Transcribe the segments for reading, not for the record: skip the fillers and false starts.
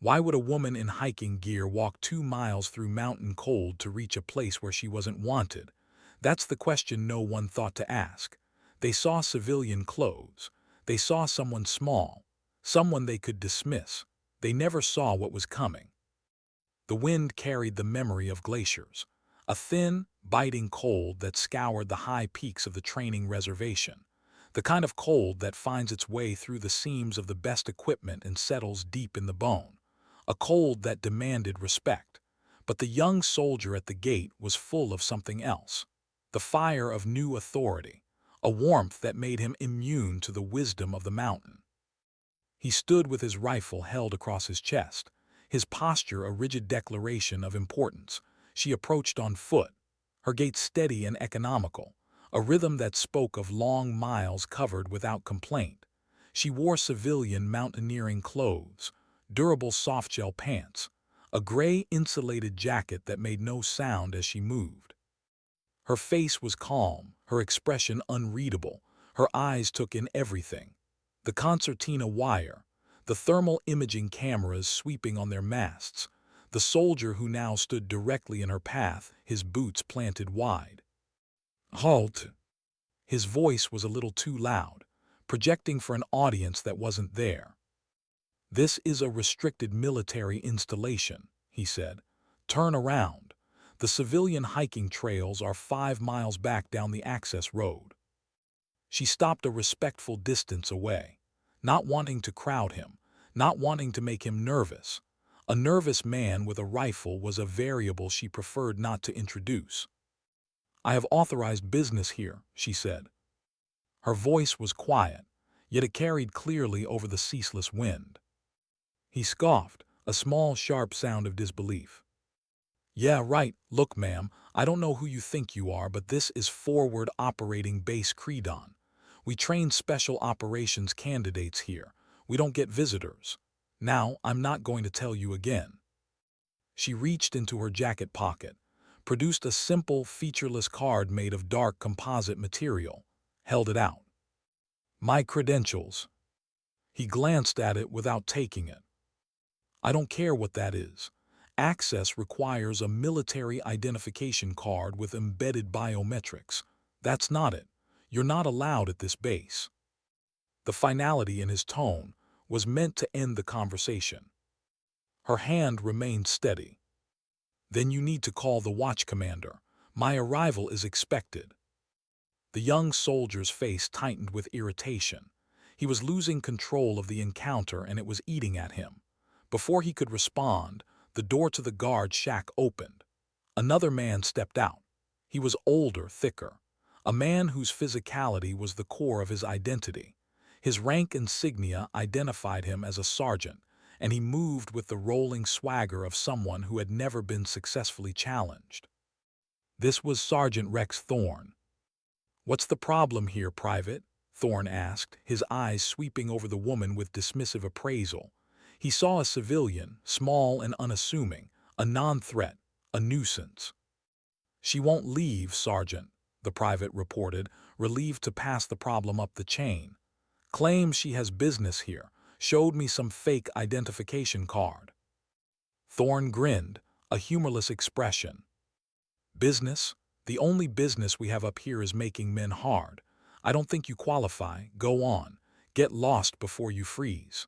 Why would a woman in hiking gear walk 2 miles through mountain cold to reach a place where she wasn't wanted? That's the question no one thought to ask. They saw civilian clothes. They saw someone small, someone they could dismiss. They never saw what was coming. The wind carried the memory of glaciers, a thin, biting cold that scoured the high peaks of the training reservation, the kind of cold that finds its way through the seams of the best equipment and settles deep in the bone, a cold that demanded respect. But the young soldier at the gate was full of something else, the fire of new authority, a warmth that made him immune to the wisdom of the mountain. He stood with his rifle held across his chest, his posture a rigid declaration of importance. She approached on foot, her gait steady and economical, a rhythm that spoke of long miles covered without complaint. She wore civilian mountaineering clothes, durable softshell pants, a gray insulated jacket that made no sound as she moved. Her face was calm, her expression unreadable, her eyes took in everything. The concertina wire, the thermal imaging cameras sweeping on their masts, the soldier who now stood directly in her path, his boots planted wide. "Halt!" His voice was a little too loud, projecting for an audience that wasn't there. "This is a restricted military installation," he said. "Turn around. The civilian hiking trails are 5 miles back down the access road." She stopped a respectful distance away, not wanting to crowd him, not wanting to make him nervous. A nervous man with a rifle was a variable she preferred not to introduce. "I have authorized business here," she said. Her voice was quiet, yet it carried clearly over the ceaseless wind. He scoffed, a small, sharp sound of disbelief. "Yeah, right. Look, ma'am, I don't know who you think you are, but this is Forward Operating Base Credon. We train special operations candidates here. We don't get visitors. Now, I'm not going to tell you again." She reached into her jacket pocket, produced a simple, featureless card made of dark composite material, held it out. "My credentials." He glanced at it without taking it. "I don't care what that is. Access requires a military identification card with embedded biometrics. That's not it. You're not allowed at this base." The finality in his tone was meant to end the conversation. Her hand remained steady. "Then you need to call the watch commander. My arrival is expected." The young soldier's face tightened with irritation. He was losing control of the encounter and it was eating at him. Before he could respond, the door to the guard shack opened. Another man stepped out. He was older, thicker, a man whose physicality was the core of his identity. His rank insignia identified him as a sergeant, and he moved with the rolling swagger of someone who had never been successfully challenged. This was Sergeant Rex Thorne. "What's the problem here, Private?" Thorne asked, his eyes sweeping over the woman with dismissive appraisal. He saw a civilian, small and unassuming, a non-threat, a nuisance. "She won't leave, Sergeant," the private reported, relieved to pass the problem up the chain. "Claims she has business here. Showed me some fake identification card." Thorne grinned, a humorless expression. "Business? The only business we have up here is making men hard. I don't think you qualify. Go on. Get lost before you freeze."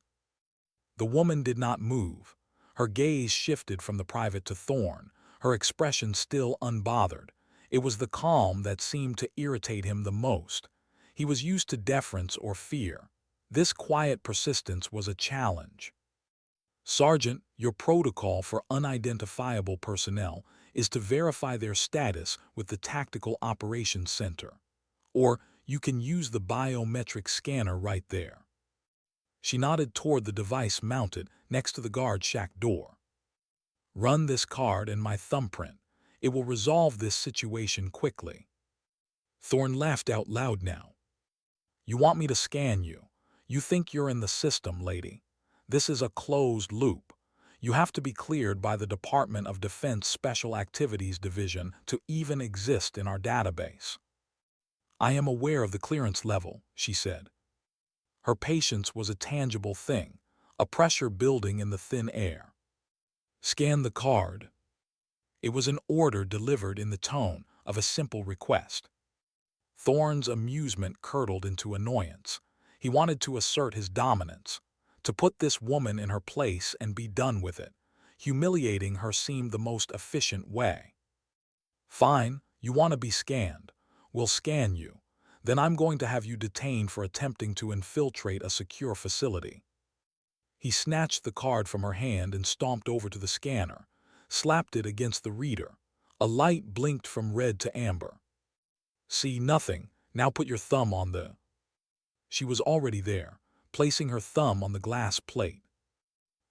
The woman did not move. Her gaze shifted from the private to Thorne, her expression still unbothered. It was the calm that seemed to irritate him the most. He was used to deference or fear. This quiet persistence was a challenge. "Sergeant, your protocol for unidentifiable personnel is to verify their status with the Tactical Operations Center. Or you can use the biometric scanner right there." She nodded toward the device mounted next to the guard shack door. "Run this card and my thumbprint. It will resolve this situation quickly." Thorne laughed out loud now. "You want me to scan you? You think you're in the system, lady. This is a closed loop. You have to be cleared by the Department of Defense Special Activities Division to even exist in our database." "I am aware of the clearance level," she said. Her patience was a tangible thing, a pressure building in the thin air. Scan the card. It was an order delivered in the tone of a simple request. Thorne's amusement curdled into annoyance. He wanted to assert his dominance, to put this woman in her place and be done with it. Humiliating her seemed the most efficient way. Fine, you want to be scanned. We'll scan you. Then I'm going to have you detained for attempting to infiltrate a secure facility. He snatched the card from her hand and stomped over to the scanner, slapped it against the reader. A light blinked from red to amber. See nothing. Now put your thumb on the... She was already there, placing her thumb on the glass plate.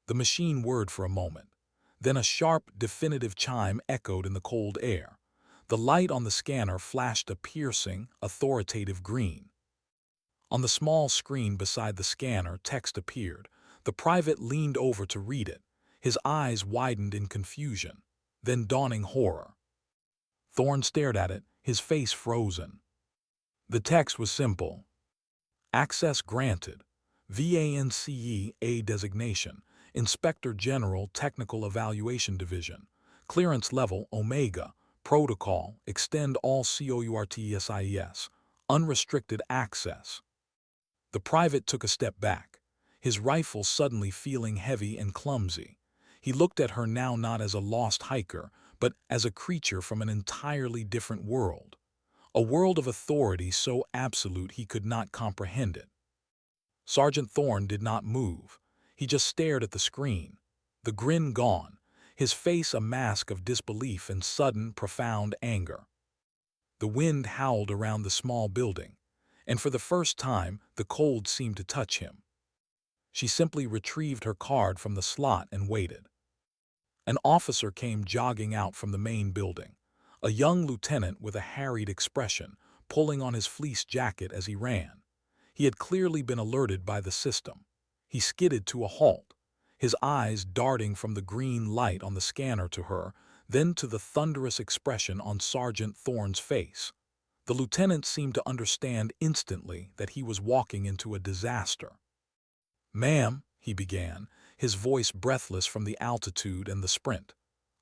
The machine whirred for a moment. Then a sharp, definitive chime echoed in the cold air. The light on the scanner flashed a piercing, authoritative green. On the small screen beside the scanner, text appeared. The private leaned over to read it. His eyes widened in confusion, then dawning horror. Thorne stared at it, his face frozen. The text was simple. Access granted. VANCE A designation. Inspector General Technical Evaluation Division. Clearance level Omega. Protocol. Extend all COURTSIES. Unrestricted access. The private took a step back, his rifle suddenly feeling heavy and clumsy. He looked at her now not as a lost hiker, but as a creature from an entirely different world. A world of authority so absolute he could not comprehend it. Sergeant Thorne did not move. He just stared at the screen, the grin gone, his face a mask of disbelief and sudden, profound anger. The wind howled around the small building, and for the first time the cold seemed to touch him. She simply retrieved her card from the slot and waited. An officer came jogging out from the main building, a young lieutenant with a harried expression, pulling on his fleece jacket as he ran. He had clearly been alerted by the system. He skidded to a halt, his eyes darting from the green light on the scanner to her, then to the thunderous expression on Sergeant Thorne's face. The lieutenant seemed to understand instantly that he was walking into a disaster. "Ma'am," he began, his voice breathless from the altitude and the sprint.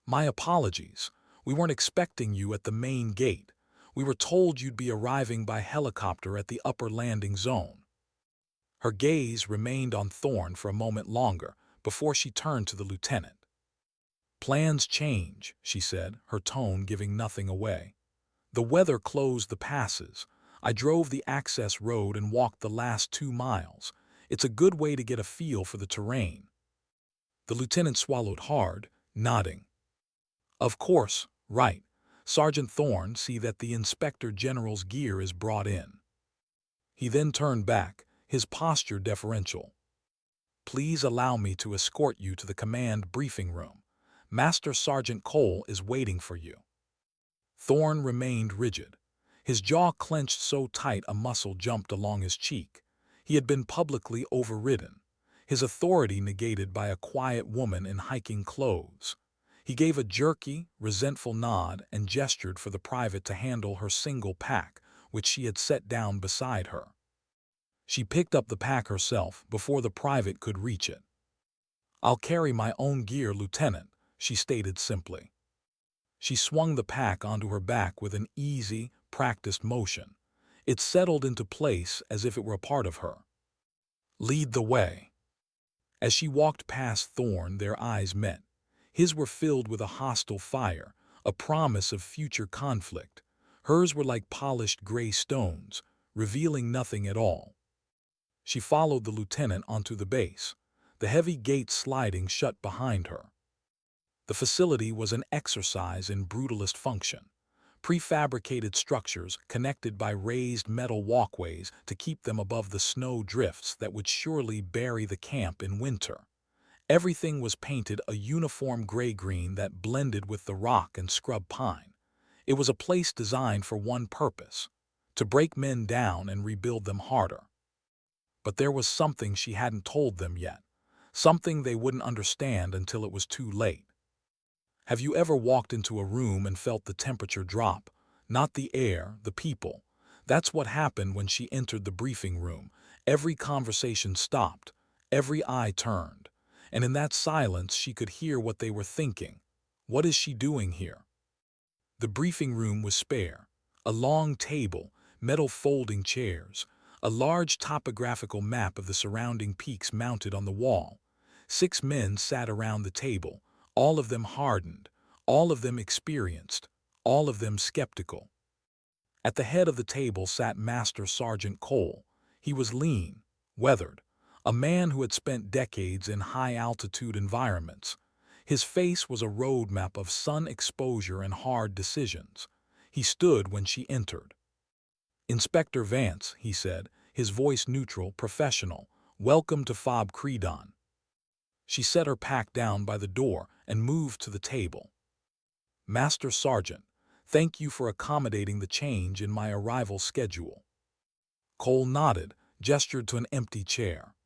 "My apologies. We weren't expecting you at the main gate. We were told you'd be arriving by helicopter at the upper landing zone." Her gaze remained on Thorne for a moment longer before she turned to the lieutenant. "Plans change," she said, her tone giving nothing away. "The weather closed the passes. I drove the access road and walked the last 2 miles. It's a good way to get a feel for the terrain." The lieutenant swallowed hard, nodding. "Of course, right. Sergeant Thorne, see that the Inspector General's gear is brought in." He then turned back, his posture deferential. "Please allow me to escort you to the command briefing room. Master Sergeant Cole is waiting for you." Thorne remained rigid. His jaw clenched so tight a muscle jumped along his cheek. He had been publicly overridden, his authority negated by a quiet woman in hiking clothes. He gave a jerky, resentful nod and gestured for the private to handle her single pack, which she had set down beside her. She picked up the pack herself before the private could reach it. "I'll carry my own gear, Lieutenant," she stated simply. She swung the pack onto her back with an easy, practiced motion. It settled into place as if it were a part of her. "Lead the way." As she walked past Thorne, their eyes met. His were filled with a hostile fire, a promise of future conflict. Hers were like polished gray stones, revealing nothing at all. She followed the lieutenant onto the base, the heavy gate sliding shut behind her. The facility was an exercise in brutalist function. Prefabricated structures connected by raised metal walkways to keep them above the snow drifts that would surely bury the camp in winter. Everything was painted a uniform gray-green that blended with the rock and scrub pine. It was a place designed for one purpose: to break men down and rebuild them harder. But there was something she hadn't told them yet, something they wouldn't understand until it was too late. Have you ever walked into a room and felt the temperature drop? Not the air, the people. That's what happened when she entered the briefing room. Every conversation stopped. Every eye turned, and in that silence she could hear what they were thinking. What is she doing here? The briefing room was spare. A long table, metal folding chairs, a large topographical map of the surrounding peaks mounted on the wall. 6 men sat around the table, all of them hardened, all of them experienced, all of them skeptical. At the head of the table sat Master Sergeant Cole. He was lean, weathered, a man who had spent decades in high-altitude environments. His face was a roadmap of sun exposure and hard decisions. He stood when she entered. "Inspector Vance," he said, his voice neutral, professional, "welcome to Fob Credon." She set her pack down by the door and moved to the table. "Master Sergeant, thank you for accommodating the change in my arrival schedule." Cole nodded, gestured to an empty chair.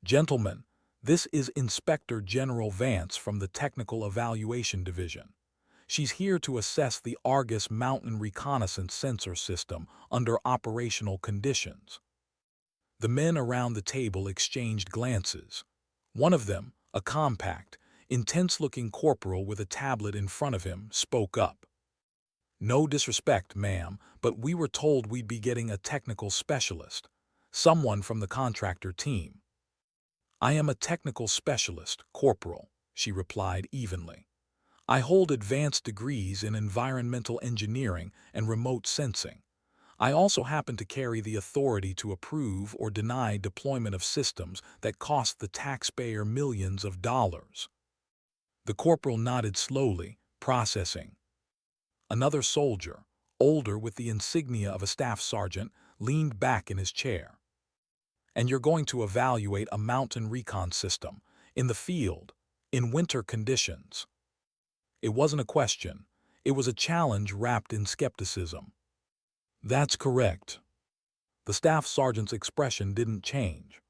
"Gentlemen, this is Inspector General Vance from the Technical Evaluation Division. She's here to assess the Argus Mountain Reconnaissance Sensor System under operational conditions." The men around the table exchanged glances. One of them, a compact, intense-looking corporal with a tablet in front of him, spoke up. "No disrespect, ma'am, but we were told we'd be getting a technical specialist, someone from the contractor team." "I am a technical specialist, Corporal," she replied evenly. "I hold advanced degrees in environmental engineering and remote sensing. I also happen to carry the authority to approve or deny deployment of systems that cost the taxpayer millions of dollars." The corporal nodded slowly, processing. Another soldier, older with the insignia of a staff sergeant, leaned back in his chair. "And you're going to evaluate a mountain recon system, in the field, in winter conditions." It wasn't a question. It was a challenge wrapped in skepticism. "That's correct." The staff sergeant's expression didn't change.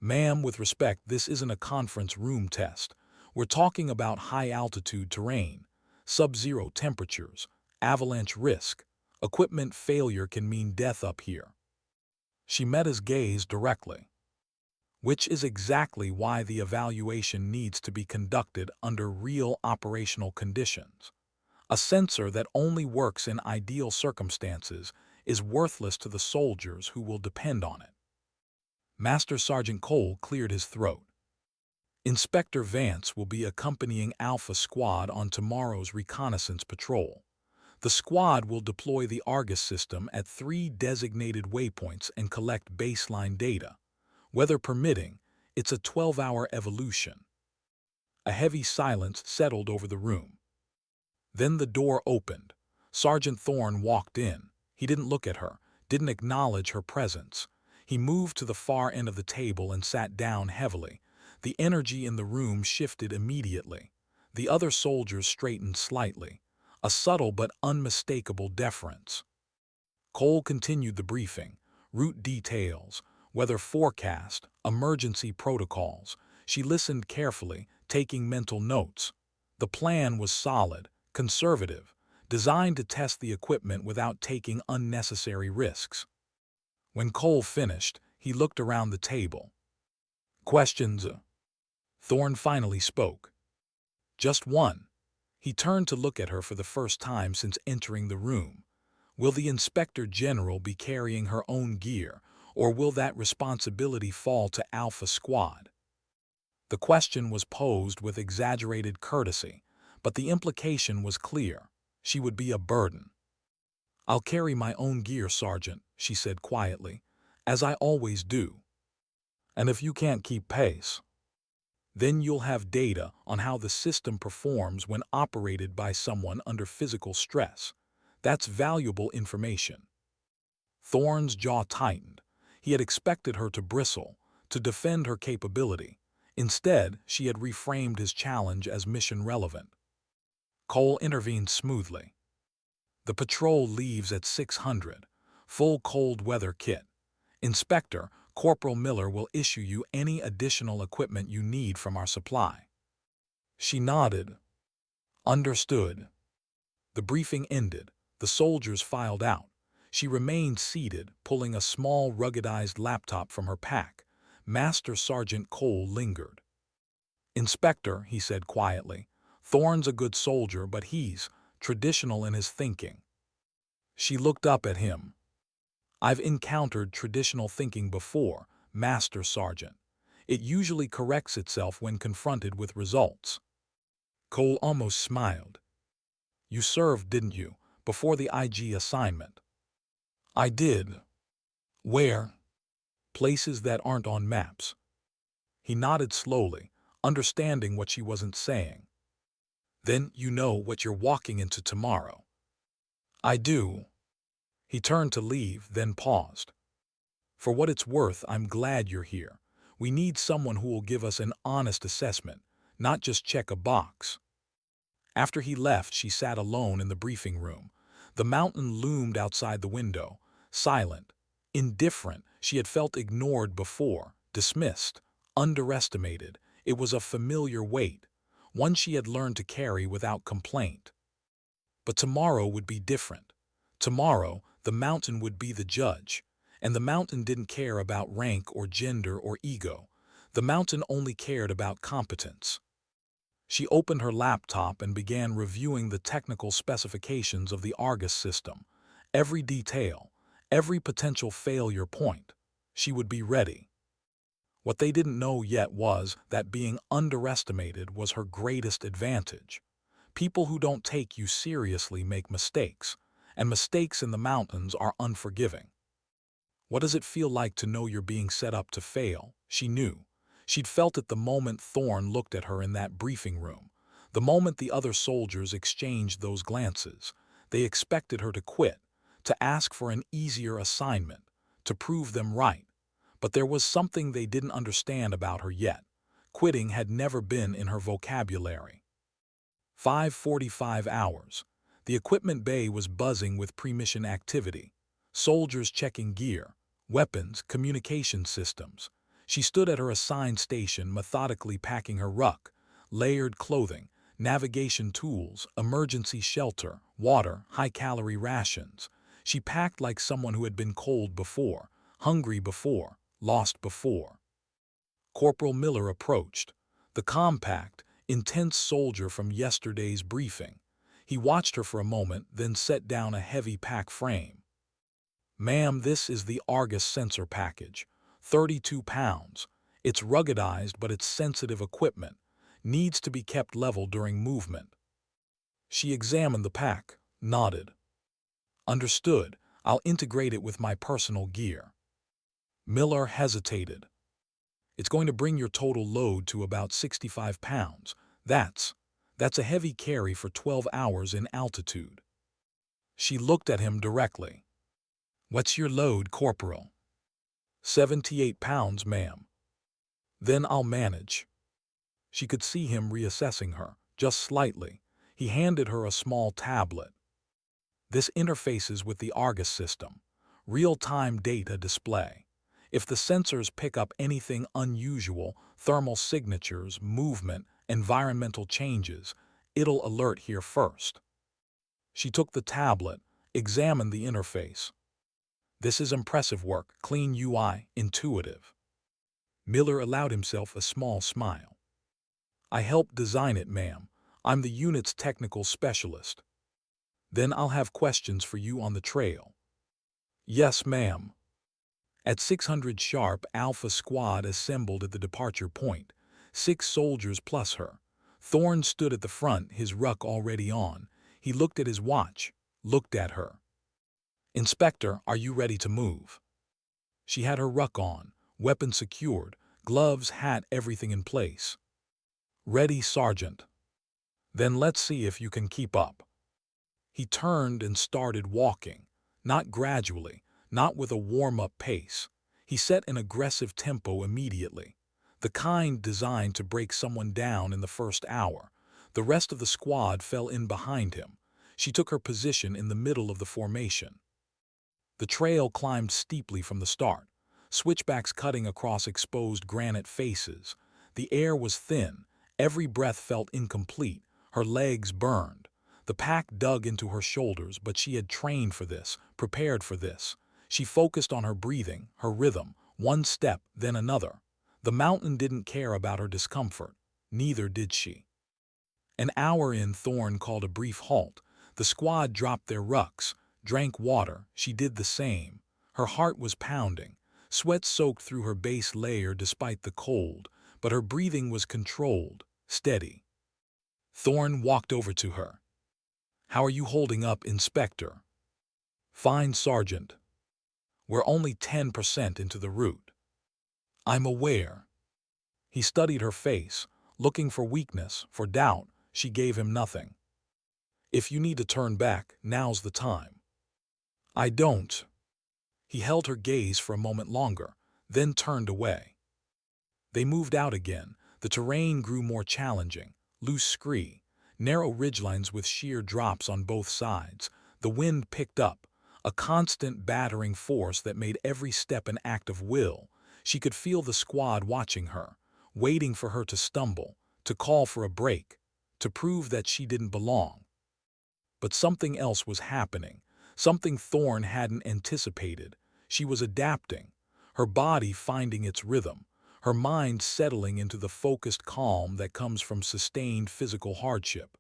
"Ma'am, with respect, this isn't a conference room test. We're talking about high-altitude terrain, sub-zero temperatures, avalanche risk. Equipment failure can mean death up here." She met his gaze directly. "Which is exactly why the evaluation needs to be conducted under real operational conditions. A sensor that only works in ideal circumstances is worthless to the soldiers who will depend on it." Master Sergeant Cole cleared his throat. "Inspector Vance will be accompanying Alpha Squad on tomorrow's reconnaissance patrol. The squad will deploy the Argus system at 3 designated waypoints and collect baseline data. Weather permitting, it's a 12-hour evolution." A heavy silence settled over the room. Then the door opened. Sergeant Thorne walked in. He didn't look at her, didn't acknowledge her presence. He moved to the far end of the table and sat down heavily. The energy in the room shifted immediately. The other soldiers straightened slightly, a subtle but unmistakable deference. Cole continued the briefing. Route details, weather forecast, emergency protocols. She listened carefully, taking mental notes. The plan was solid, conservative, designed to test the equipment without taking unnecessary risks. When Cole finished, he looked around the table. "Questions?" Thorne finally spoke. "Just one." He turned to look at her for the first time since entering the room. "Will the Inspector General be carrying her own gear, or will that responsibility fall to Alpha Squad?" The question was posed with exaggerated courtesy, but the implication was clear. She would be a burden. "I'll carry my own gear, Sergeant," she said quietly, "as I always do." "And if you can't keep pace?" "Then you'll have data on how the system performs when operated by someone under physical stress. That's valuable information." Thorne's jaw tightened. He had expected her to bristle, to defend her capability. Instead, she had reframed his challenge as mission relevant. Cole intervened smoothly. "The patrol leaves at 600. Full cold weather kit. Inspector, Corporal Miller will issue you any additional equipment you need from our supply." She nodded. "Understood." The briefing ended. The soldiers filed out. She remained seated, pulling a small ruggedized laptop from her pack. Master Sergeant Cole lingered. "Inspector," he said quietly, "Thorne's a good soldier, but he's traditional in his thinking." She looked up at him. "I've encountered traditional thinking before, Master Sergeant. It usually corrects itself when confronted with results." Cole almost smiled. "You served, didn't you, before the IG assignment?" "I did." "Where?" "Places that aren't on maps." He nodded slowly, understanding what she wasn't saying. "Then you know what you're walking into tomorrow." "I do." He turned to leave, then paused. "For what it's worth, I'm glad you're here. We need someone who will give us an honest assessment, not just check a box." After he left, she sat alone in the briefing room. The mountain loomed outside the window, silent, indifferent. She had felt ignored before, dismissed, underestimated. It was a familiar weight, one she had learned to carry without complaint. But tomorrow would be different. Tomorrow, the mountain would be the judge. And the mountain didn't care about rank or gender or ego. The mountain only cared about competence. She opened her laptop and began reviewing the technical specifications of the Argus system. Every detail, every potential failure point. She would be ready. What they didn't know yet was that being underestimated was her greatest advantage. People who don't take you seriously make mistakes, and mistakes in the mountains are unforgiving. What does it feel like to know you're being set up to fail? She knew. She'd felt it the moment Thorne looked at her in that briefing room, the moment the other soldiers exchanged those glances. They expected her to quit, to ask for an easier assignment, to prove them right. But there was something they didn't understand about her yet. Quitting had never been in her vocabulary. 5:45 hours. The equipment bay was buzzing with pre-mission activity. Soldiers checking gear, weapons, communication systems. She stood at her assigned station, methodically packing her ruck, layered clothing, navigation tools, emergency shelter, water, high-calorie rations. She packed like someone who had been cold before, hungry before, lost before. Corporal Miller approached, the compact, intense soldier from yesterday's briefing. He watched her for a moment, then set down a heavy pack frame. "Ma'am, this is the Argus sensor package. 32 pounds. It's ruggedized, but it's sensitive equipment. Needs to be kept level during movement." She examined the pack, nodded. "Understood. I'll integrate it with my personal gear." Miller hesitated. "It's going to bring your total load to about 65 pounds. That's a heavy carry for 12 hours in altitude." She looked at him directly. "What's your load, Corporal?" 78 pounds, ma'am." "Then I'll manage." She could see him reassessing her, just slightly. He handed her a small tablet. "This interfaces with the Argus system. Real-time data display. If the sensors pick up anything unusual, thermal signatures, movement, environmental changes, it'll alert here first." She took the tablet, examined the interface. "This is impressive work, clean UI, intuitive." Miller allowed himself a small smile. "I helped design it, ma'am. I'm the unit's technical specialist." "Then I'll have questions for you on the trail." "Yes, ma'am." At 600 sharp, Alpha Squad assembled at the departure point, 6 soldiers plus her. Thorne stood at the front, his ruck already on. He looked at his watch, looked at her. "Inspector, are you ready to move?" She had her ruck on, weapon secured, gloves, hat, everything in place. "Ready, Sergeant." "Then let's see if you can keep up." He turned and started walking, not gradually, not with a warm-up pace. He set an aggressive tempo immediately, the kind designed to break someone down in the first hour. The rest of the squad fell in behind him. She took her position in the middle of the formation. The trail climbed steeply from the start, switchbacks cutting across exposed granite faces. The air was thin, every breath felt incomplete, her legs burned. The pack dug into her shoulders, but she had trained for this, prepared for this. She focused on her breathing, her rhythm, one step, then another. The mountain didn't care about her discomfort. Neither did she. An hour in, Thorne called a brief halt. The squad dropped their rucks, drank water. She did the same. Her heart was pounding. Sweat soaked through her base layer despite the cold, but her breathing was controlled, steady. Thorne walked over to her. "How are you holding up, Inspector?" "Fine, Sergeant. We're only 10% into the route." "I'm aware." He studied her face, looking for weakness, for doubt. She gave him nothing. "If you need to turn back, now's the time." "I don't." He held her gaze for a moment longer, then turned away. They moved out again. The terrain grew more challenging. Loose scree, narrow ridgelines with sheer drops on both sides. The wind picked up, a constant battering force that made every step an act of will. She could feel the squad watching her, waiting for her to stumble, to call for a break, to prove that she didn't belong. But something else was happening, something Thorne hadn't anticipated. She was adapting, her body finding its rhythm, her mind settling into the focused calm that comes from sustained physical hardship.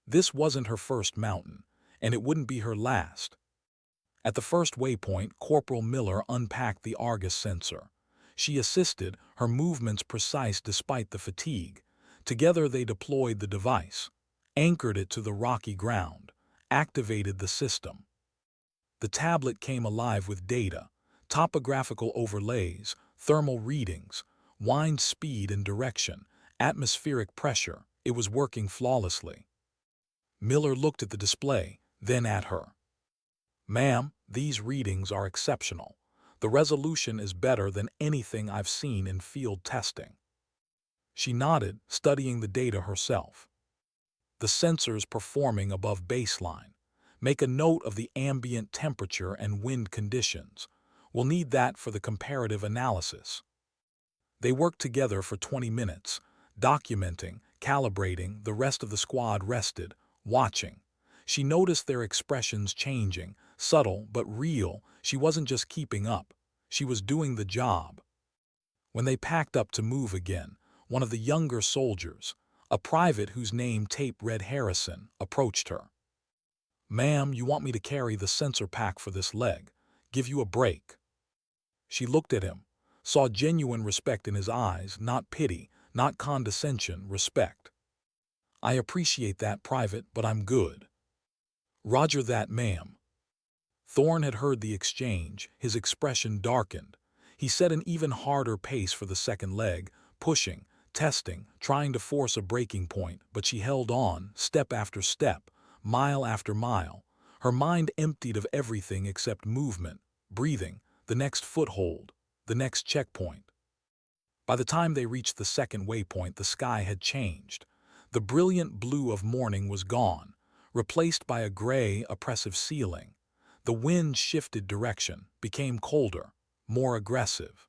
This wasn't her first mountain, and it wouldn't be her last. At the first waypoint, Corporal Miller unpacked the Argus sensor. She assisted, her movements precise despite the fatigue. Together they deployed the device, anchored it to the rocky ground, activated the system. The tablet came alive with data, topographical overlays, thermal readings, wind speed and direction, atmospheric pressure. It was working flawlessly. Miller looked at the display, then at her. "Ma'am, these readings are exceptional. The resolution is better than anything I've seen in field testing." She nodded, studying the data herself. "The sensor's performing above baseline. Make a note of the ambient temperature and wind conditions. We'll need that for the comparative analysis." They worked together for 20 minutes, documenting, calibrating. The rest of the squad rested, watching. She noticed their expressions changing, subtle but real. She wasn't just keeping up. She was doing the job. When they packed up to move again, one of the younger soldiers, a private whose name tape read Harrison, approached her. "Ma'am, you want me to carry the sensor pack for this leg? Give you a break?" She looked at him, saw genuine respect in his eyes, not pity, not condescension, respect. "I appreciate that, Private, but I'm good." "Roger that, ma'am." Thorne had heard the exchange. His expression darkened. He set an even harder pace for the second leg, pushing, testing, trying to force a breaking point, but she held on, step after step, mile after mile. Her mind emptied of everything except movement, breathing, the next foothold, the next checkpoint. By the time they reached the second waypoint, the sky had changed. The brilliant blue of morning was gone, replaced by a gray, oppressive ceiling. The wind shifted direction, became colder, more aggressive.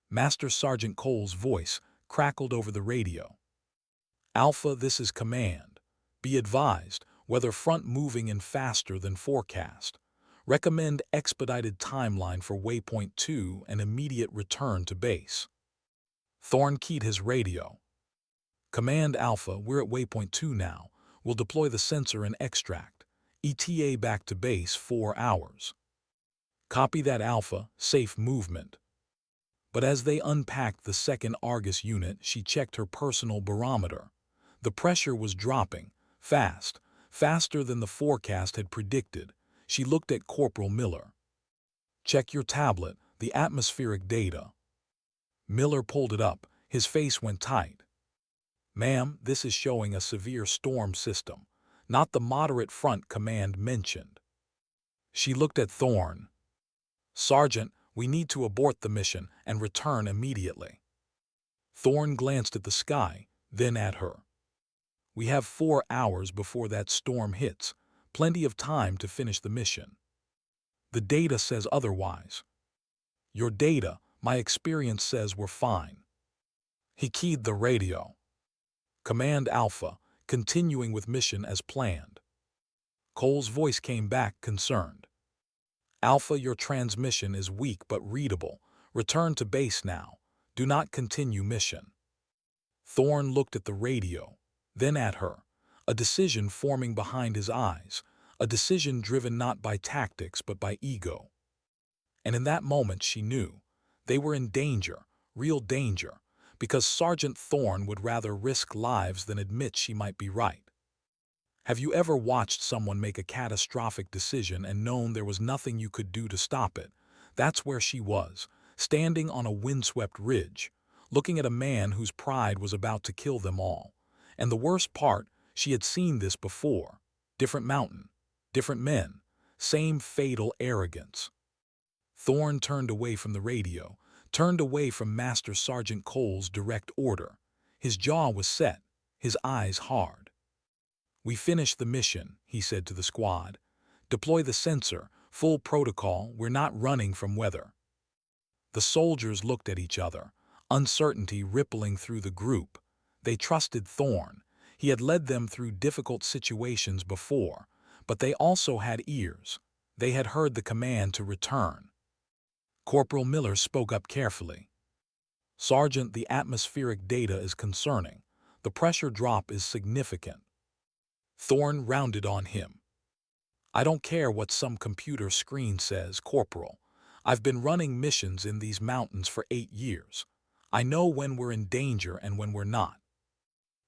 Master Sergeant Cole's voice crackled over the radio. "Alpha, this is command. Be advised, weather front moving in faster than forecast. Recommend expedited timeline for waypoint 2 and immediate return to base." Thorne keyed his radio. "Command Alpha, we're at waypoint 2 now. We'll deploy the sensor and extract. ETA back to base 4 hours. "Copy that, Alpha. Safe movement." But as they unpacked the second Argus unit, she checked her personal barometer. The pressure was dropping, fast, faster than the forecast had predicted. She looked at Corporal Miller. "Check your tablet, the atmospheric data." Miller pulled it up. His face went tight. "Ma'am, this is showing a severe storm system, not the moderate front command mentioned." She looked at Thorne. "Sergeant, we need to abort the mission and return immediately." Thorne glanced at the sky, then at her. "We have 4 hours before that storm hits, plenty of time to finish the mission." "The data says otherwise." "Your data, my experience says we're fine." He keyed the radio. "Command Alpha, continuing with mission as planned." Cole's voice came back, concerned. "Alpha, your transmission is weak but readable. Return to base now. Do not continue mission. Thorn looked at the radio, then at her, a decision forming behind his eyes, a decision driven not by tactics but by ego. And in that moment she knew. They were in danger, real danger, because Sergeant Thorn would rather risk lives than admit she might be right. Have you ever watched someone make a catastrophic decision and known there was nothing you could do to stop it? That's where she was, standing on a windswept ridge, looking at a man whose pride was about to kill them all. And the worst part, she had seen this before. Different mountain, different men, same fatal arrogance. Thorn turned away from the radio, turned away from Master Sergeant Cole's direct order. His jaw was set, his eyes hard. "We finished the mission," he said to the squad. "Deploy the sensor, full protocol, we're not running from weather." The soldiers looked at each other, uncertainty rippling through the group. They trusted Thorn. He had led them through difficult situations before, but they also had ears. They had heard the command to return. Corporal Miller spoke up carefully. "Sergeant, the atmospheric data is concerning. The pressure drop is significant." Thorn rounded on him. "I don't care what some computer screen says, Corporal. I've been running missions in these mountains for 8 years. I know when we're in danger and when we're not."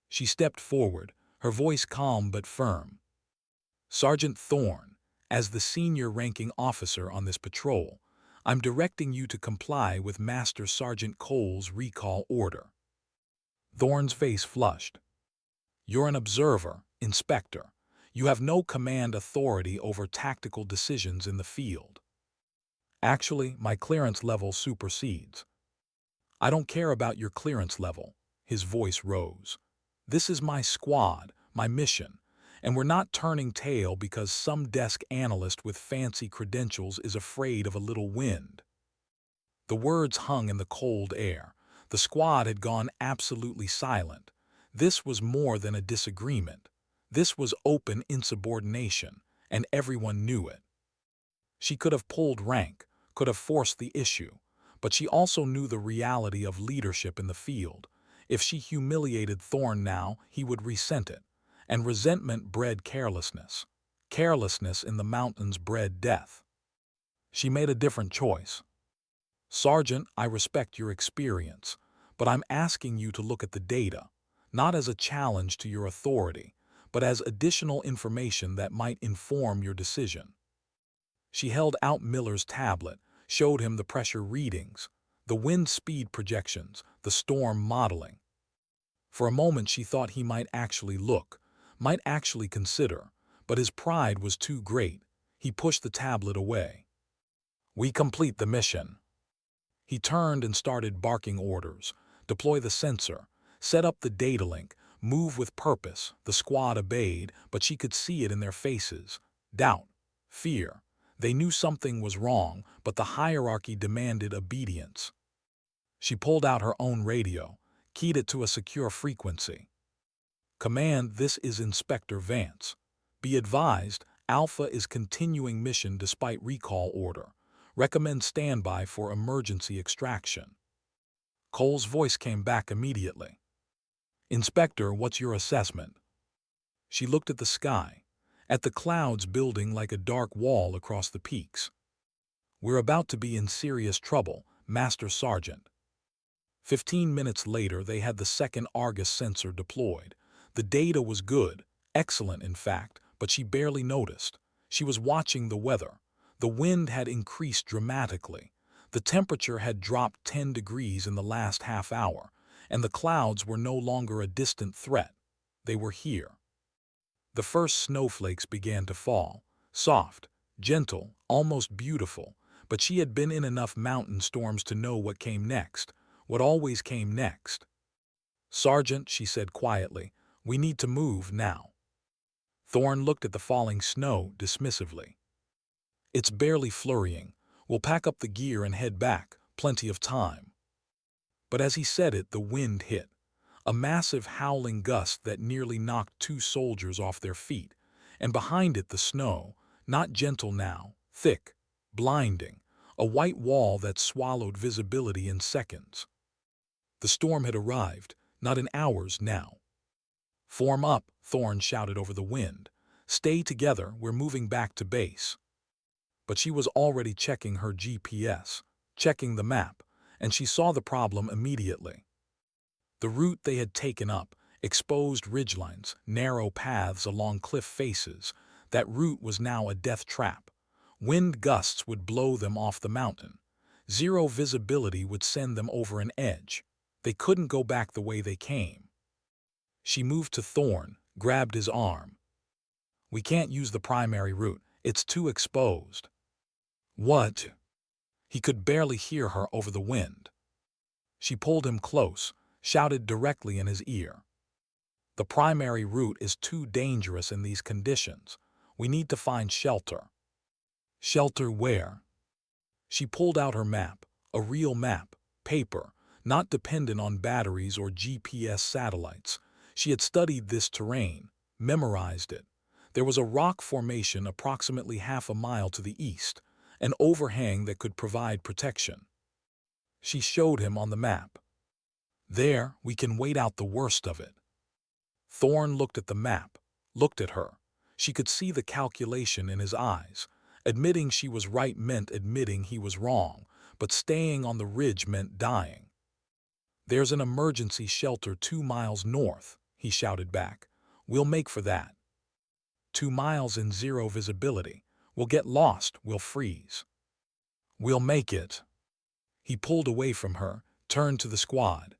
She stepped forward, her voice calm but firm. "Sergeant Thorn, as the senior ranking officer on this patrol, I'm directing you to comply with Master Sergeant Cole's recall order." Thorn's face flushed. "You're an observer, Inspector. You have no command authority over tactical decisions in the field." "Actually, my clearance level supersedes." "I don't care about your clearance level." His voice rose. "This is my squad, my mission, and we're not turning tail because some desk analyst with fancy credentials is afraid of a little wind." The words hung in the cold air. The squad had gone absolutely silent. This was more than a disagreement. This was open insubordination, and everyone knew it. She could have pulled rank, could have forced the issue, but she also knew the reality of leadership in the field. If she humiliated Thorn now, he would resent it. And resentment bred carelessness. Carelessness in the mountains bred death. She made a different choice. "Sergeant, I respect your experience, but I'm asking you to look at the data, not as a challenge to your authority, but as additional information that might inform your decision." She held out Miller's tablet, showed him the pressure readings, the wind speed projections, the storm modeling. For a moment she thought he might actually look, might actually consider, but his pride was too great. He pushed the tablet away. "We complete the mission." He turned and started barking orders. Deploy the sensor, set up the data link, move with purpose. The squad obeyed, but she could see it in their faces. Doubt, fear. They knew something was wrong, but the hierarchy demanded obedience. She pulled out her own radio, keyed it to a secure frequency. "Command, this is Inspector Vance. Be advised, Alpha is continuing mission despite recall order. Recommend standby for emergency extraction." Cole's voice came back immediately. "Inspector, what's your assessment?" She looked at the sky, at the clouds building like a dark wall across the peaks. "We're about to be in serious trouble, Master Sergeant." 15 minutes later, they had the second Argus sensor deployed. The data was good, excellent in fact, but she barely noticed. She was watching the weather. The wind had increased dramatically. The temperature had dropped 10 degrees in the last half hour, and the clouds were no longer a distant threat. They were here. The first snowflakes began to fall, soft, gentle, almost beautiful, but she had been in enough mountain storms to know what came next, what always came next. "Sergeant," she said quietly, "we need to move now." Thorn looked at the falling snow dismissively. "It's barely flurrying. We'll pack up the gear and head back, plenty of time." But as he said it, the wind hit. A massive howling gust that nearly knocked 2 soldiers off their feet, and behind it the snow, not gentle now, thick, blinding, a white wall that swallowed visibility in seconds. The storm had arrived, not in hours now. "Form up," Thorne shouted over the wind. "Stay together, we're moving back to base." But she was already checking her GPS, checking the map, and she saw the problem immediately. The route they had taken up, exposed ridgelines, narrow paths along cliff faces, that route was now a death trap. Wind gusts would blow them off the mountain. Zero visibility would send them over an edge. They couldn't go back the way they came. She moved to Thorne, grabbed his arm. "We can't use the primary route. It's too exposed." "What?" He could barely hear her over the wind. She pulled him close, shouted directly in his ear. "The primary route is too dangerous in these conditions. We need to find shelter." "Shelter where?" She pulled out her map, a real map, paper, not dependent on batteries or GPS satellites. She had studied this terrain, memorized it. There was a rock formation approximately half a mile to the east, an overhang that could provide protection. She showed him on the map. "There, we can wait out the worst of it." Thorne looked at the map, looked at her. She could see the calculation in his eyes. Admitting she was right meant admitting he was wrong, but staying on the ridge meant dying. "There's an emergency shelter 2 miles north," he shouted back. "We'll make for that. 2 miles in zero visibility. We'll get lost, we'll freeze." "We'll make it." He pulled away from her, turned to the squad.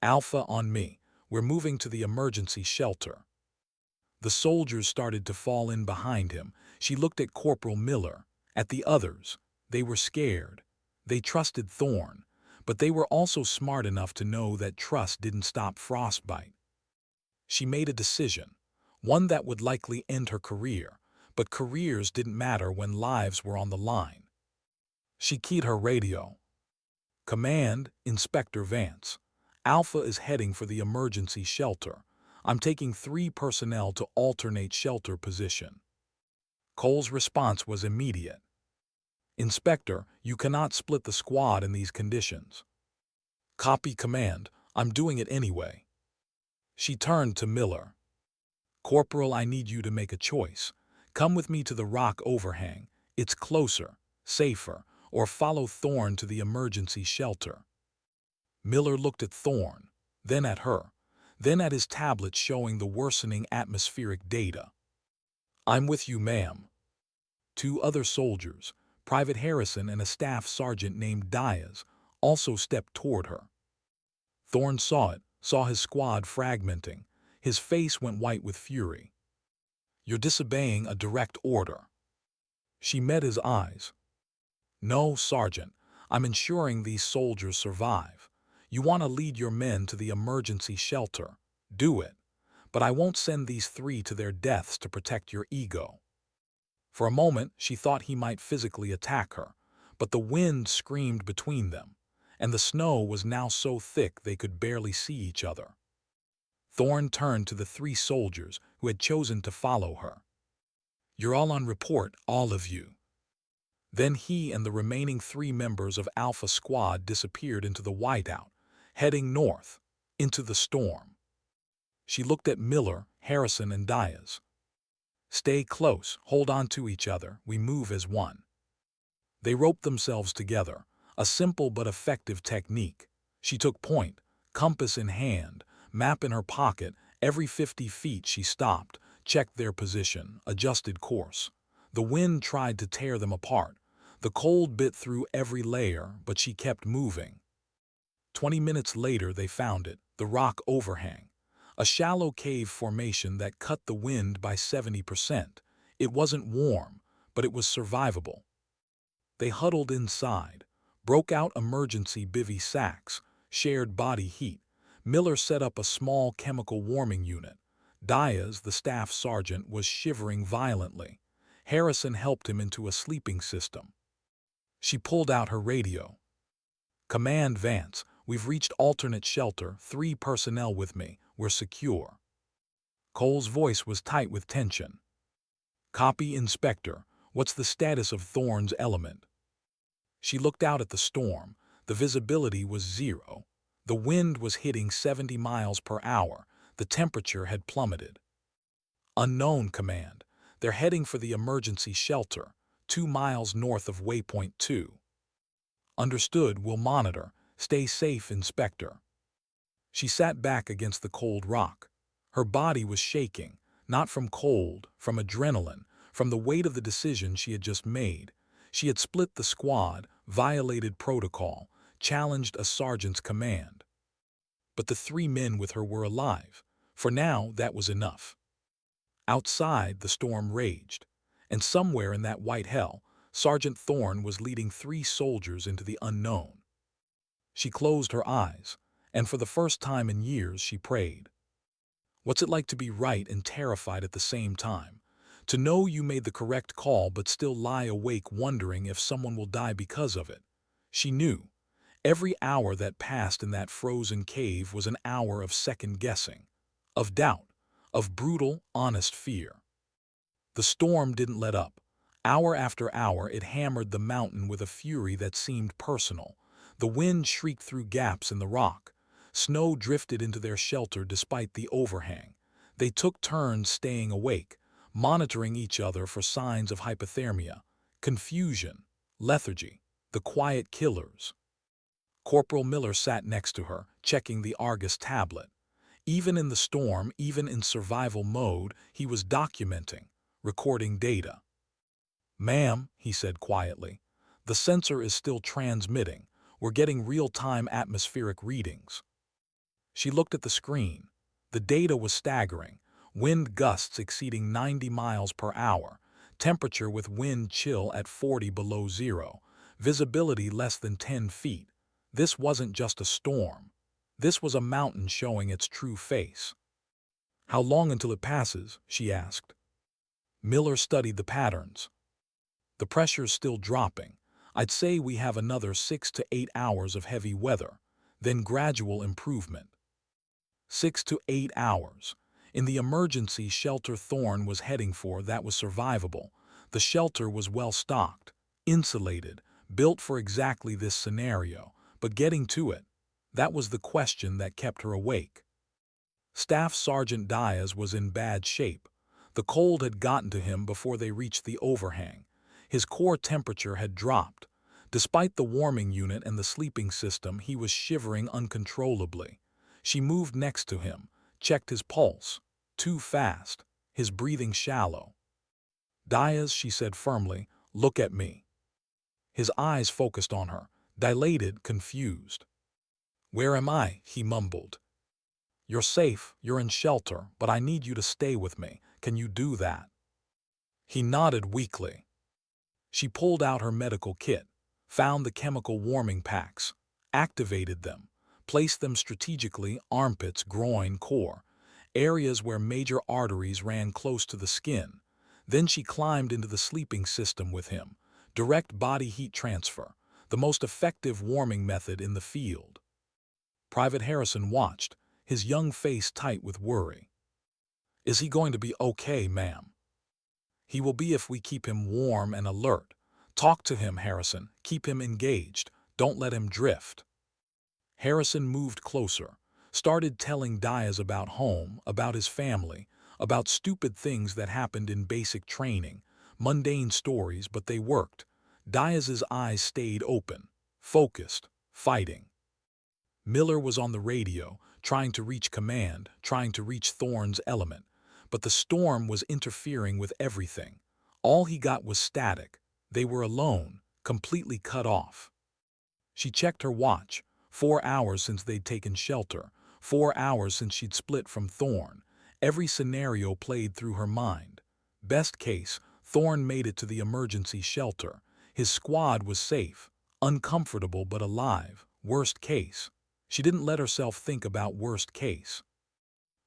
"Alpha on me. We're moving to the emergency shelter." The soldiers started to fall in behind him. She looked at Corporal Miller, at the others. They were scared. They trusted Thorne, but they were also smart enough to know that trust didn't stop frostbite. She made a decision, one that would likely end her career, but careers didn't matter when lives were on the line. She keyed her radio. "Command, Inspector Vance. Alpha is heading for the emergency shelter. I'm taking 3 personnel to alternate shelter position." Cole's response was immediate. "Inspector, you cannot split the squad in these conditions." "Copy, Command. I'm doing it anyway." She turned to Miller. "Corporal, I need you to make a choice. Come with me to the rock overhang. It's closer, safer, or follow Thorne to the emergency shelter." Miller looked at Thorne, then at her, then at his tablet showing the worsening atmospheric data. "I'm with you, ma'am." 2 other soldiers, Private Harrison and a staff sergeant named Diaz, also stepped toward her. Thorne saw it, saw his squad fragmenting. His face went white with fury. "You're disobeying a direct order." She met his eyes. "No, Sergeant. I'm ensuring these soldiers survive. You want to lead your men to the emergency shelter. Do it. But I won't send these 3 to their deaths to protect your ego." For a moment, she thought he might physically attack her, but the wind screamed between them, and the snow was now so thick they could barely see each other. Thorne turned to the 3 soldiers who had chosen to follow her. "You're all on report, all of you." Then he and the remaining 3 members of Alpha Squad disappeared into the whiteout, heading north, into the storm. She looked at Miller, Harrison, and Diaz. "Stay close, hold on to each other, we move as one." They roped themselves together, a simple but effective technique. She took point, compass in hand, map in her pocket. Every 50 feet she stopped, checked their position, adjusted course. The wind tried to tear them apart. The cold bit through every layer, but she kept moving. 20 minutes later they found it, the rock overhang. A shallow cave formation that cut the wind by 70%. It wasn't warm, but it was survivable. They huddled inside, broke out emergency bivy sacks, shared body heat. Miller set up a small chemical warming unit. Diaz, the staff sergeant, was shivering violently. Harrison helped him into a sleeping system. She pulled out her radio. "Command Vance, we've reached alternate shelter, 3 personnel with me. We're secure." Cole's voice was tight with tension. "Copy, Inspector. What's the status of Thorne's element?" She looked out at the storm. The visibility was 0. The wind was hitting 70 miles per hour. The temperature had plummeted. Unknown command. They're heading for the emergency shelter, 2 miles north of waypoint 2. Understood, we'll monitor. Stay safe, Inspector. She sat back against the cold rock. Her body was shaking, not from cold, from adrenaline, from the weight of the decision she had just made. She had split the squad, violated protocol, challenged a sergeant's command. But the 3 men with her were alive. For now, that was enough. Outside, the storm raged, and somewhere in that white hell, Sergeant Thorne was leading 3 soldiers into the unknown. She closed her eyes, and for the first time in years she prayed. What's it like to be right and terrified at the same time? To know you made the correct call but still lie awake wondering if someone will die because of it. She knew. Every hour that passed in that frozen cave was an hour of second-guessing, of doubt, of brutal, honest fear. The storm didn't let up. Hour after hour it hammered the mountain with a fury that seemed personal. The wind shrieked through gaps in the rock. Snow drifted into their shelter despite the overhang. They took turns staying awake, monitoring each other for signs of hypothermia, confusion, lethargy, the quiet killers. Corporal Miller sat next to her, checking the Argus tablet. Even in the storm, even in survival mode, he was documenting, recording data. "Ma'am," he said quietly, "the sensor is still transmitting. We're getting real-time atmospheric readings." She looked at the screen. The data was staggering. Wind gusts exceeding 90 miles per hour, temperature with wind chill at 40 below zero, visibility less than 10 feet. This wasn't just a storm. This was a mountain showing its true face. "How long until it passes?" she asked. Miller studied the patterns. "The pressure's still dropping. I'd say we have another 6 to 8 hours of heavy weather, then gradual improvement." 6 to 8 hours. In the emergency shelter Thorne was heading for, that was survivable. The shelter was well stocked, insulated, built for exactly this scenario. But getting to it, that was the question that kept her awake. Staff Sergeant Diaz was in bad shape. The cold had gotten to him before they reached the overhang. His core temperature had dropped. Despite the warming unit and the sleeping system, he was shivering uncontrollably. She moved next to him, checked his pulse. Too fast, his breathing shallow. "Diaz," she said firmly, "look at me." His eyes focused on her, dilated, confused. "Where am I?" he mumbled. "You're safe, you're in shelter, but I need you to stay with me. Can you do that?" He nodded weakly. She pulled out her medical kit, found the chemical warming packs, activated them, placed them strategically, armpits, groin, core, areas where major arteries ran close to the skin. Then she climbed into the sleeping system with him, direct body heat transfer, the most effective warming method in the field. Private Harrison watched, his young face tight with worry. "Is he going to be okay, ma'am?" "He will be if we keep him warm and alert. Talk to him, Harrison. Keep him engaged. Don't let him drift." Harrison moved closer, started telling Diaz about home, about his family, about stupid things that happened in basic training, mundane stories, but they worked. Diaz's eyes stayed open, focused, fighting. Miller was on the radio, trying to reach command, trying to reach Thorne's element, but the storm was interfering with everything. All he got was static. They were alone, completely cut off. She checked her watch. 4 hours since they'd taken shelter, 4 hours since she'd split from Thorne. Every scenario played through her mind. Best case, Thorne made it to the emergency shelter. His squad was safe, uncomfortable but alive. Worst case. She didn't let herself think about worst case.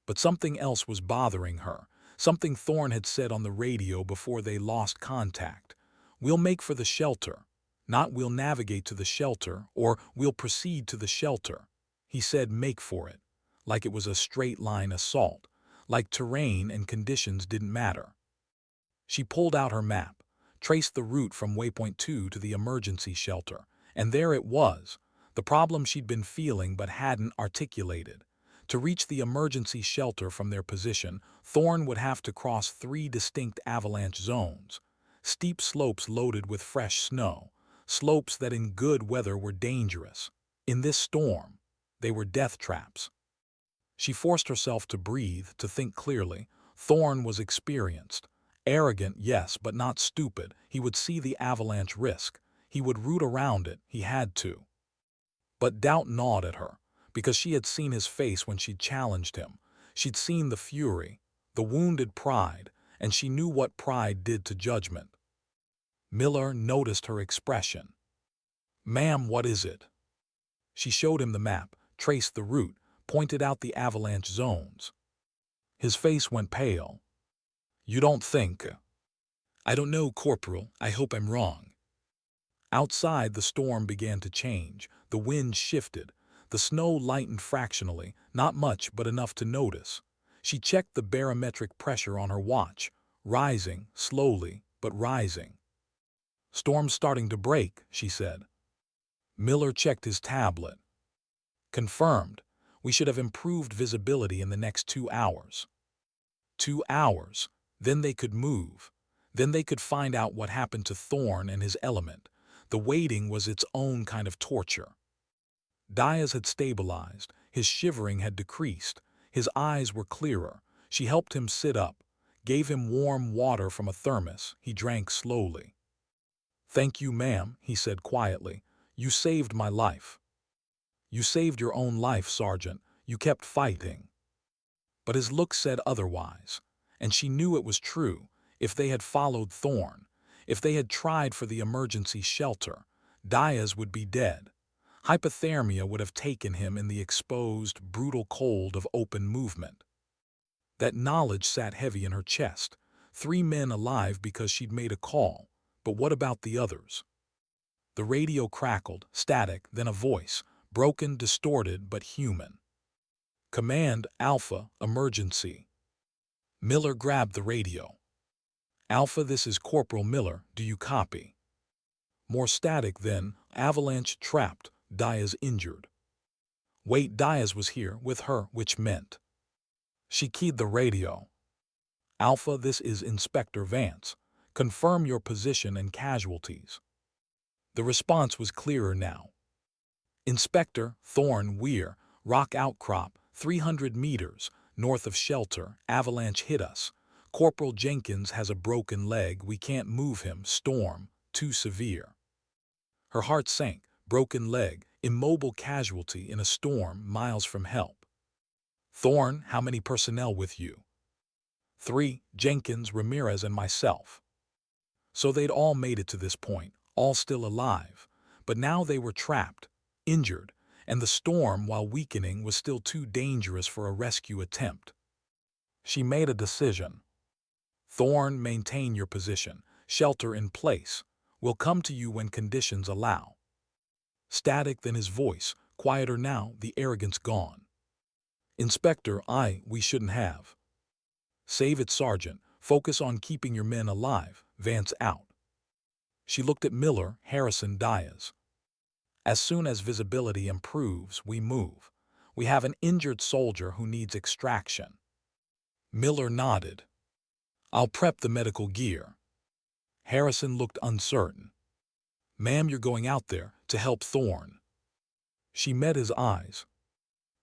But something else was bothering her, something Thorne had said on the radio before they lost contact. "We'll make for the shelter." Not "we'll navigate to the shelter" or "we'll proceed to the shelter." He said make for it, like it was a straight-line assault, like terrain and conditions didn't matter. She pulled out her map, traced the route from waypoint 2 to the emergency shelter, and there it was. The problem she'd been feeling but hadn't articulated. To reach the emergency shelter from their position, Thorne would have to cross 3 distinct avalanche zones. Steep slopes loaded with fresh snow, slopes that in good weather were dangerous. In this storm, they were death traps. She forced herself to breathe, to think clearly. Thorne was experienced. Arrogant, yes, but not stupid. He would see the avalanche risk. He would root around it. He had to. But doubt gnawed at her, because she had seen his face when she'd challenged him. She'd seen the fury, the wounded pride, and she knew what pride did to judgment. Miller noticed her expression. "Ma'am, what is it?" She showed him the map, traced the route, pointed out the avalanche zones. His face went pale. "You don't think—" "I don't know, Corporal. I hope I'm wrong." Outside, the storm began to change. The wind shifted. The snow lightened fractionally, not much but enough to notice. She checked the barometric pressure on her watch, rising, slowly, but rising. "Storm's starting to break," she said. Miller checked his tablet. "Confirmed. We should have improved visibility in the next 2 hours." 2 hours. Then they could move. Then they could find out what happened to Thorne and his element. The waiting was its own kind of torture. Diaz had stabilized. His shivering had decreased. His eyes were clearer. She helped him sit up, gave him warm water from a thermos. He drank slowly. "Thank you, ma'am," he said quietly. "You saved my life." "You saved your own life, Sergeant. You kept fighting." But his look said otherwise, and she knew it was true. If they had followed Thorne, if they had tried for the emergency shelter, Diaz would be dead. Hypothermia would have taken him in the exposed, brutal cold of open movement. That knowledge sat heavy in her chest. 3 men alive because she'd made a call. But what about the others? The radio crackled, static, then a voice, broken, distorted, but human. "Command, Alpha, emergency." Miller grabbed the radio. "Alpha, this is Corporal Miller. Do you copy?" More static then. "Avalanche trapped. Diaz injured." Wait, Diaz was here, with her, which meant. She keyed the radio. "Alpha, this is Inspector Vance. Confirm your position and casualties." The response was clearer now. "Inspector, Thorne Weir, rock outcrop, 300 meters, north of shelter, avalanche hit us. Corporal Jenkins has a broken leg, we can't move him, storm, too severe." Her heart sank. Broken leg, immobile casualty in a storm, miles from help. "Thorne, how many personnel with you?" 3, Jenkins, Ramirez, and myself." So they'd all made it to this point, all still alive. But now they were trapped, injured, and the storm, while weakening, was still too dangerous for a rescue attempt. She made a decision. "Thorne, maintain your position. Shelter in place. We'll come to you when conditions allow." Static, then his voice, quieter now, the arrogance gone. "Inspector, we shouldn't have." "Save it, Sergeant. Focus on keeping your men alive. Vance out." She looked at Miller, Harrison, Diaz. "As soon as visibility improves, we move. We have an injured soldier who needs extraction." Miller nodded. "I'll prep the medical gear." Harrison looked uncertain. "Ma'am, you're going out there to help Thorne." She met his eyes.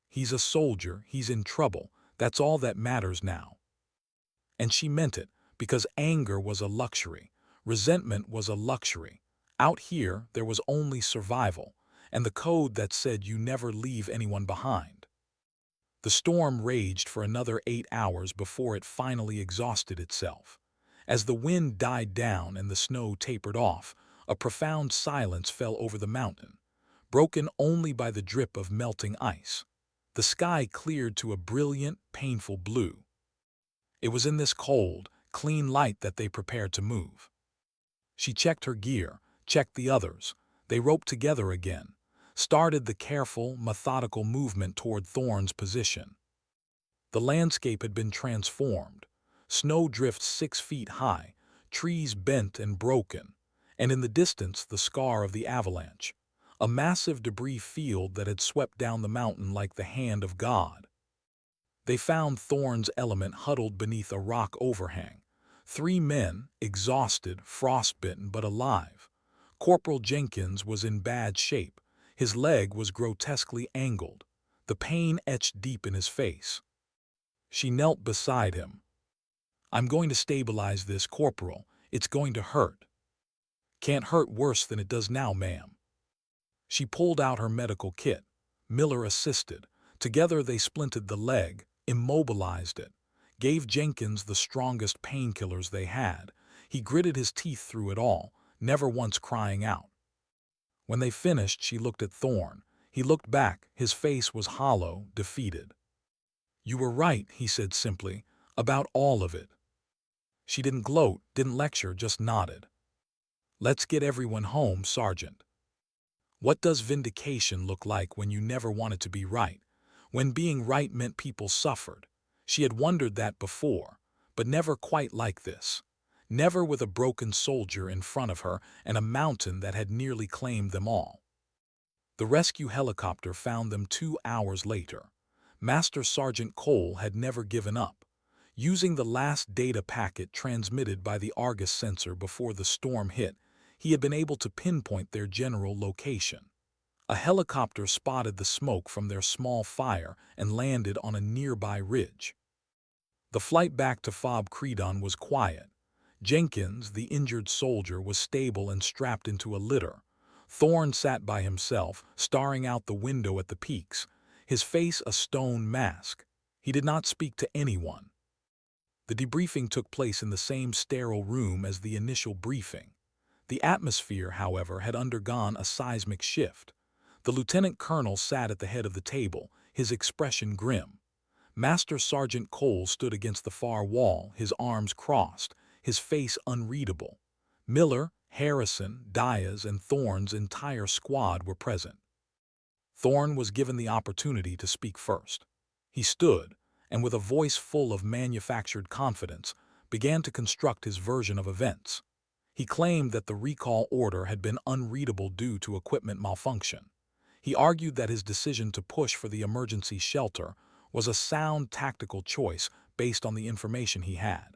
"He's a soldier, he's in trouble, that's all that matters now." And she meant it, because anger was a luxury, resentment was a luxury. Out here, there was only survival, and the code that said you never leave anyone behind. The storm raged for another 8 hours before it finally exhausted itself. As the wind died down and the snow tapered off, a profound silence fell over the mountain, broken only by the drip of melting ice. The sky cleared to a brilliant, painful blue. It was in this cold, clean light that they prepared to move. She checked her gear, checked the others. They roped together again, started the careful, methodical movement toward Thorne's position. The landscape had been transformed. Snow drifts 6 feet high, trees bent and broken, and in the distance the scar of the avalanche. a massive debris field that had swept down the mountain like the hand of God. They found Thorne's element huddled beneath a rock overhang. 3 men, exhausted, frostbitten, but alive. Corporal Jenkins was in bad shape. His leg was grotesquely angled, the pain etched deep in his face. She knelt beside him. "I'm going to stabilize this, Corporal. It's going to hurt." "Can't hurt worse than it does now, ma'am." She pulled out her medical kit. Miller assisted. Together they splinted the leg, immobilized it, gave Jenkins the strongest painkillers they had. He gritted his teeth through it all, never once crying out. When they finished, she looked at Thorne. He looked back, his face was hollow, defeated. "You were right," he said simply, "about all of it." She didn't gloat, didn't lecture, just nodded. "Let's get everyone home, Sergeant." What does vindication look like when you never wanted to be right? When being right meant people suffered? She had wondered that before, but never quite like this. Never with a broken soldier in front of her and a mountain that had nearly claimed them all. The rescue helicopter found them 2 hours later. Master Sergeant Cole had never given up. Using the last data packet transmitted by the Argus sensor before the storm hit, he had been able to pinpoint their general location. A helicopter spotted the smoke from their small fire and landed on a nearby ridge. The flight back to Fob Credon was quiet. Jenkins, the injured soldier, was stable and strapped into a litter. Thorne sat by himself, staring out the window at the peaks, his face a stone mask. He did not speak to anyone. The debriefing took place in the same sterile room as the initial briefing. The atmosphere, however, had undergone a seismic shift. The lieutenant colonel sat at the head of the table, his expression grim. Master Sergeant Cole stood against the far wall, his arms crossed, his face unreadable. Miller, Harrison, Diaz, and Thorne's entire squad were present. Thorne was given the opportunity to speak first. He stood, and with a voice full of manufactured confidence, began to construct his version of events. He claimed that the recall order had been unreadable due to equipment malfunction. He argued that his decision to push for the emergency shelter was a sound tactical choice based on the information he had.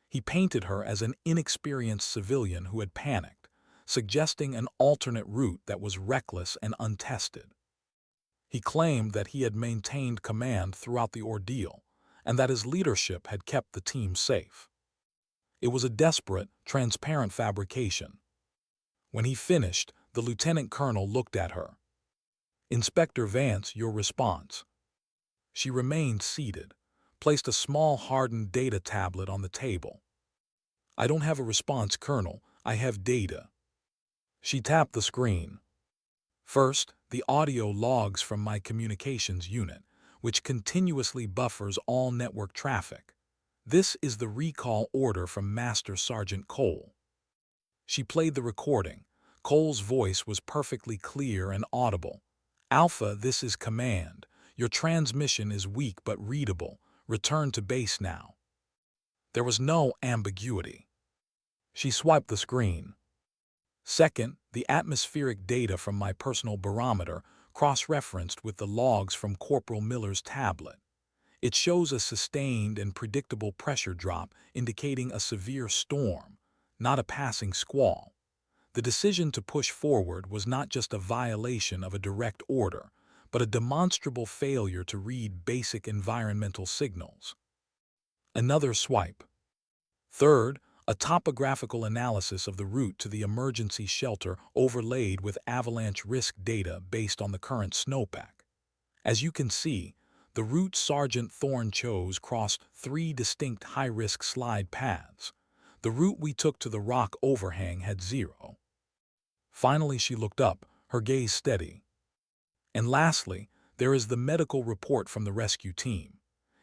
He painted her as an inexperienced civilian who had panicked, suggesting an alternate route that was reckless and untested. He claimed that he had maintained command throughout the ordeal, and that his leadership had kept the team safe. It was a desperate, transparent fabrication. When he finished, the lieutenant colonel looked at her. "Inspector Vance, your response." She remained seated, placed a small hardened data tablet on the table. "I don't have a response, Colonel. I have data." She tapped the screen. "First, the audio logs from my communications unit, which continuously buffers all network traffic. This is the recall order from Master Sergeant Cole." She played the recording. Cole's voice was perfectly clear and audible. "Alpha, this is command. Your transmission is weak but readable. Return to base now." There was no ambiguity. She swiped the screen. "Second, the atmospheric data from my personal barometer cross-referenced with the logs from Corporal Miller's tablet. It shows a sustained and predictable pressure drop indicating a severe storm, not a passing squall. The decision to push forward was not just a violation of a direct order, but a demonstrable failure to read basic environmental signals." Another swipe. "Third, a topographical analysis of the route to the emergency shelter overlaid with avalanche risk data based on the current snowpack. As you can see, the route Sergeant Thorne chose crossed 3 distinct high-risk slide paths. The route we took to the rock overhang had 0. Finally she looked up, her gaze steady. "And lastly, there is the medical report from the rescue team.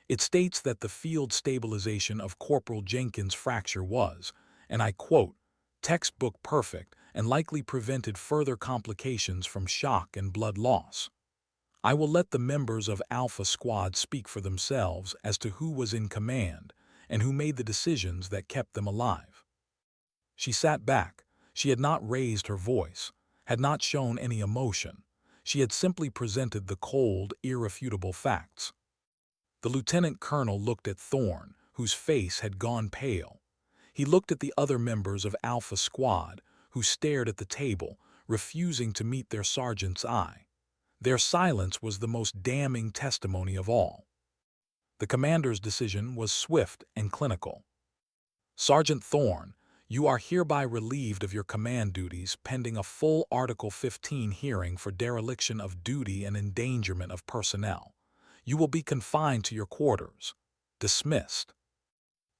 It states that the field stabilization of Corporal Jenkins' fracture was, and I quote, textbook perfect and likely prevented further complications from shock and blood loss. I will let the members of Alpha Squad speak for themselves as to who was in command and who made the decisions that kept them alive." She sat back. She had not raised her voice. had not shown any emotion. She had simply presented the cold, irrefutable facts. The lieutenant colonel looked at Thorne, whose face had gone pale. He looked at the other members of Alpha Squad, who stared at the table, refusing to meet their sergeant's eye. Their silence was the most damning testimony of all. The commander's decision was swift and clinical. Sergeant Thorne, you are hereby relieved of your command duties pending a full Article 15 hearing for dereliction of duty and endangerment of personnel. You will be confined to your quarters. Dismissed.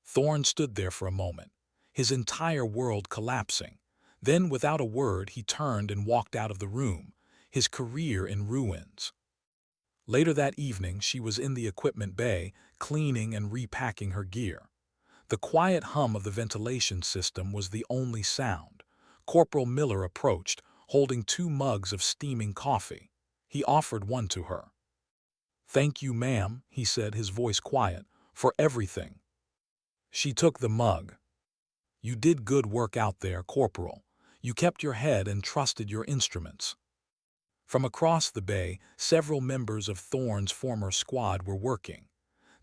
Thorne stood there for a moment, his entire world collapsing. Then, without a word, he turned and walked out of the room, his career in ruins. Later that evening, she was in the equipment bay, cleaning and repacking her gear. The quiet hum of the ventilation system was the only sound. Corporal Miller approached, holding 2 mugs of steaming coffee. He offered one to her. "Thank you, ma'am," he said, his voice quiet, "for everything." She took the mug. "You did good work out there, Corporal. You kept your head and trusted your instruments." From across the bay, several members of Thorne's former squad were working.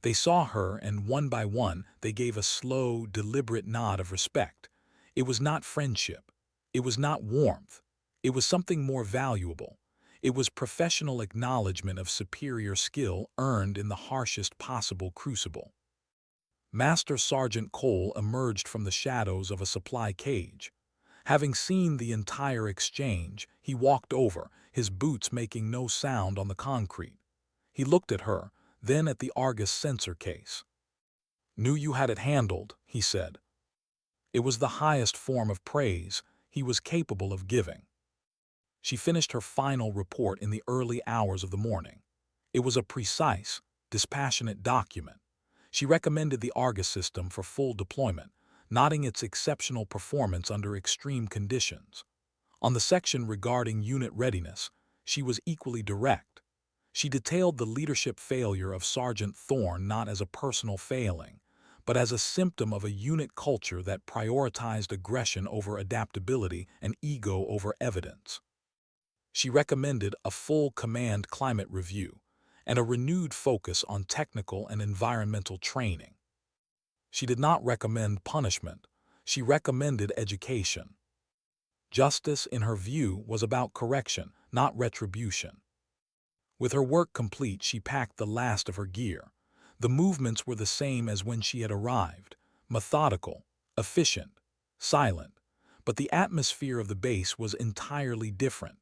They saw her, and one by one, they gave a slow, deliberate nod of respect. It was not friendship. It was not warmth. It was something more valuable. It was professional acknowledgement of superior skill earned in the harshest possible crucible. Master Sergeant Cole emerged from the shadows of a supply cage. Having seen the entire exchange, he walked over, his boots making no sound on the concrete. He looked at her, then at the Argus sensor case. "Knew you had it handled," he said. It was the highest form of praise he was capable of giving. She finished her final report in the early hours of the morning. It was a precise, dispassionate document. She recommended the Argus system for full deployment, noting its exceptional performance under extreme conditions. On the section regarding unit readiness, she was equally direct. She detailed the leadership failure of Sergeant Thorne not as a personal failing, but as a symptom of a unit culture that prioritized aggression over adaptability and ego over evidence. She recommended a full command climate review and a renewed focus on technical and environmental training. She did not recommend punishment. She recommended education. Justice, in her view, was about correction, not retribution. With her work complete, she packed the last of her gear. The movements were the same as when she had arrived, methodical, efficient, silent. But the atmosphere of the base was entirely different.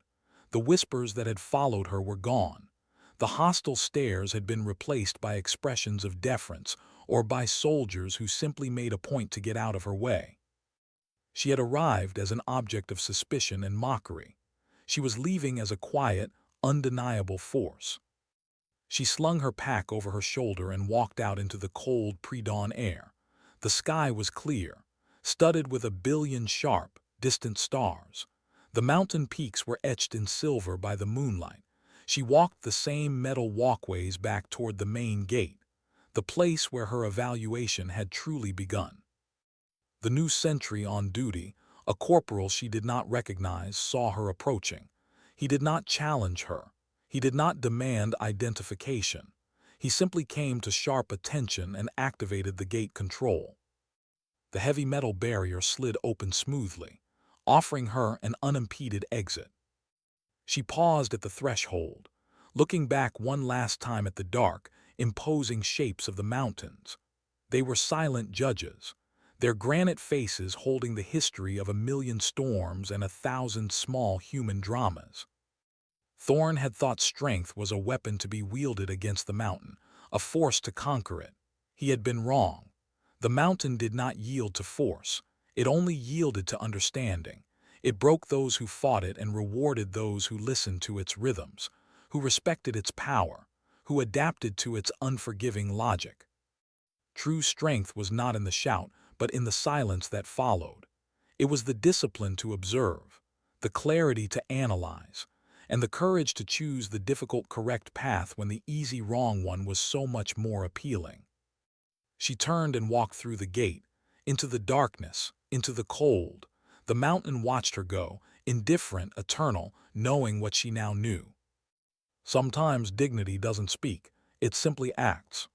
The whispers that had followed her were gone. The hostile stares had been replaced by expressions of deference or by soldiers who simply made a point to get out of her way. She had arrived as an object of suspicion and mockery. She was leaving as a quiet, undeniable force. She slung her pack over her shoulder and walked out into the cold pre-dawn air. The sky was clear, studded with 1 billion sharp, distant stars. The mountain peaks were etched in silver by the moonlight. She walked the same metal walkways back toward the main gate, the place where her evaluation had truly begun. The new sentry on duty, a corporal she did not recognize, saw her approaching. He did not challenge her. He did not demand identification. He simply came to sharp attention and activated the gate control. The heavy metal barrier slid open smoothly, offering her an unimpeded exit. She paused at the threshold, looking back one last time at the dark, imposing shapes of the mountains. They were silent judges, their granite faces holding the history of 1 million storms and 1,000 small human dramas. Thorne had thought strength was a weapon to be wielded against the mountain, a force to conquer it. He had been wrong. The mountain did not yield to force. It only yielded to understanding. It broke those who fought it and rewarded those who listened to its rhythms, who respected its power, who adapted to its unforgiving logic. True strength was not in the shout, but in the silence that followed. It was the discipline to observe, the clarity to analyze, and the courage to choose the difficult correct path when the easy wrong one was so much more appealing. She turned and walked through the gate, into the darkness, into the cold. The mountain watched her go, indifferent, eternal, knowing what she now knew. Sometimes dignity doesn't speak, it simply acts.